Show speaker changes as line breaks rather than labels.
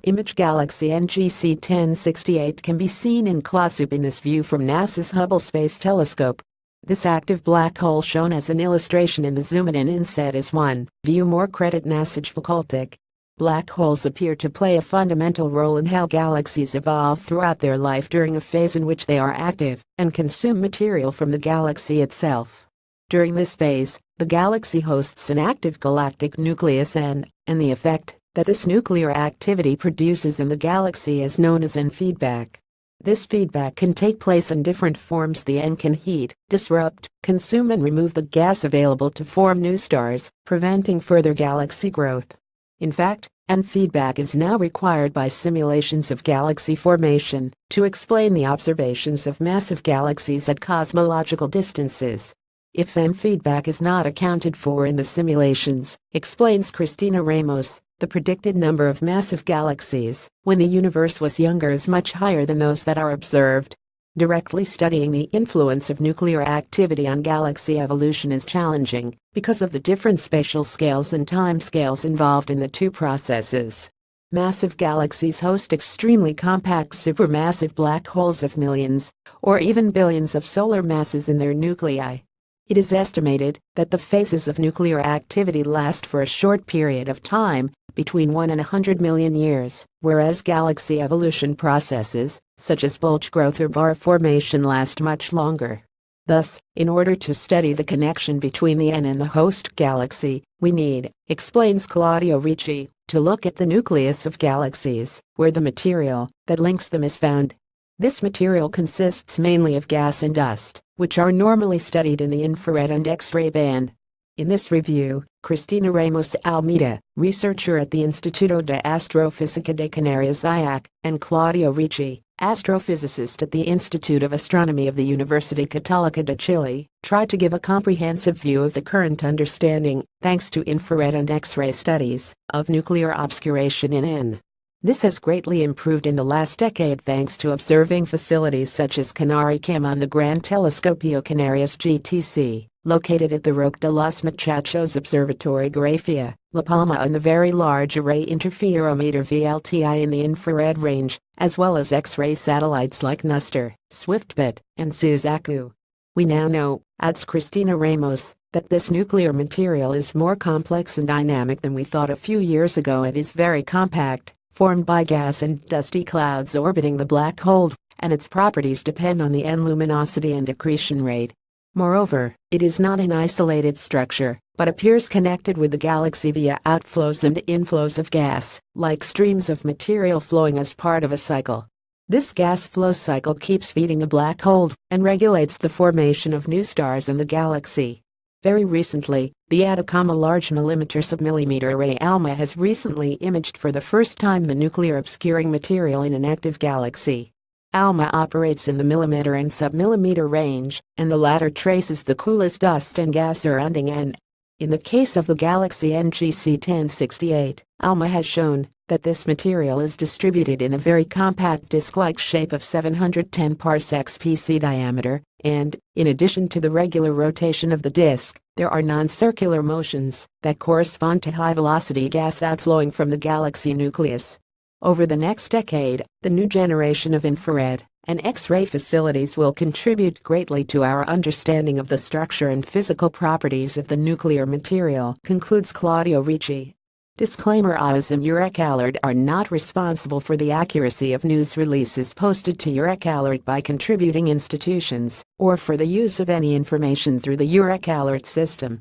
Image Galaxy NGC 1068 can be seen in closeup in this view from NASA's Hubble Space Telescope. This active black hole shown as an illustration in the zoomed in inset is one view more credit NASA's facultic. Black holes appear to play a fundamental role in how galaxies evolve throughout their life during a phase in which they are active and consume material from the galaxy itself. During this phase, the galaxy hosts an active galactic nucleus and the effect that this nuclear activity produces in the galaxy is known as N feedback. This feedback can take place in different forms. The N can heat, disrupt, consume and remove the gas available to form new stars, preventing further galaxy growth. In fact, N feedback is now required by simulations of galaxy formation to explain the observations of massive galaxies at cosmological distances. If N feedback is not accounted for in the simulations, explains Cristina Ramos, the predicted number of massive galaxies when the universe was younger is much higher than those that are observed. Directly studying the influence of nuclear activity on galaxy evolution is challenging because of the different spatial scales and time scales involved in the two processes. Massive galaxies host extremely compact supermassive black holes of millions or even billions of solar masses in their nuclei. It is estimated that the phases of nuclear activity last for a short period of time, between 1 and 100 million years, whereas galaxy evolution processes, such as bulge growth or bar formation, last much longer. Thus, in order to study the connection between the N and the host galaxy, we need, explains Claudio Ricci, to look at the nucleus of galaxies, where the material that links them is found. This material consists mainly of gas and dust, which are normally studied in the infrared and X-ray band. In this review, Cristina Ramos Almeida, researcher at the Instituto de Astrofísica de Canarias IAC, and Claudio Ricci, astrophysicist at the Institute of Astronomy of the Universidad Católica de Chile, tried to give a comprehensive view of the current understanding, thanks to infrared and X-ray studies, of nuclear obscuration in N. This has greatly improved in the last decade thanks to observing facilities such as CanariCam on the Gran Telescopio Canarias GTC, located at the Roque de los Muchachos Observatory Grafía, La Palma, and the Very Large Array Interferometer VLTI in the infrared range, as well as X-ray satellites like Nuster, Swiftbit, and Suzaku. We now know, adds Cristina Ramos, that this nuclear material is more complex and dynamic than we thought a few years ago. It is very compact, formed by gas and dusty clouds orbiting the black hole, and its properties depend on the N luminosity and accretion rate. Moreover, it is not an isolated structure, but appears connected with the galaxy via outflows and inflows of gas, like streams of material flowing as part of a cycle. This gas flow cycle keeps feeding the black hole and regulates the formation of new stars in the galaxy. Very recently, the Atacama Large Millimeter Submillimeter Array ALMA has recently imaged for the first time the nuclear obscuring material in an active galaxy. ALMA operates in the millimeter and submillimeter range, and the latter traces the coolest dust and gas surrounding N. In the case of the Galaxy NGC 1068, ALMA has shown that this material is distributed in a very compact disk-like shape of 710 parsecs PC diameter, and, in addition to the regular rotation of the disk, there are non-circular motions that correspond to high-velocity gas outflowing from the galaxy nucleus. Over the next decade, the new generation of infrared and X-ray facilities will contribute greatly to our understanding of the structure and physical properties of the nuclear material, concludes Claudio Ricci. Disclaimer: Oz and EurekAlert are not responsible for the accuracy of news releases posted to EurekAlert by contributing institutions, or for the use of any information through the EurekAlert system.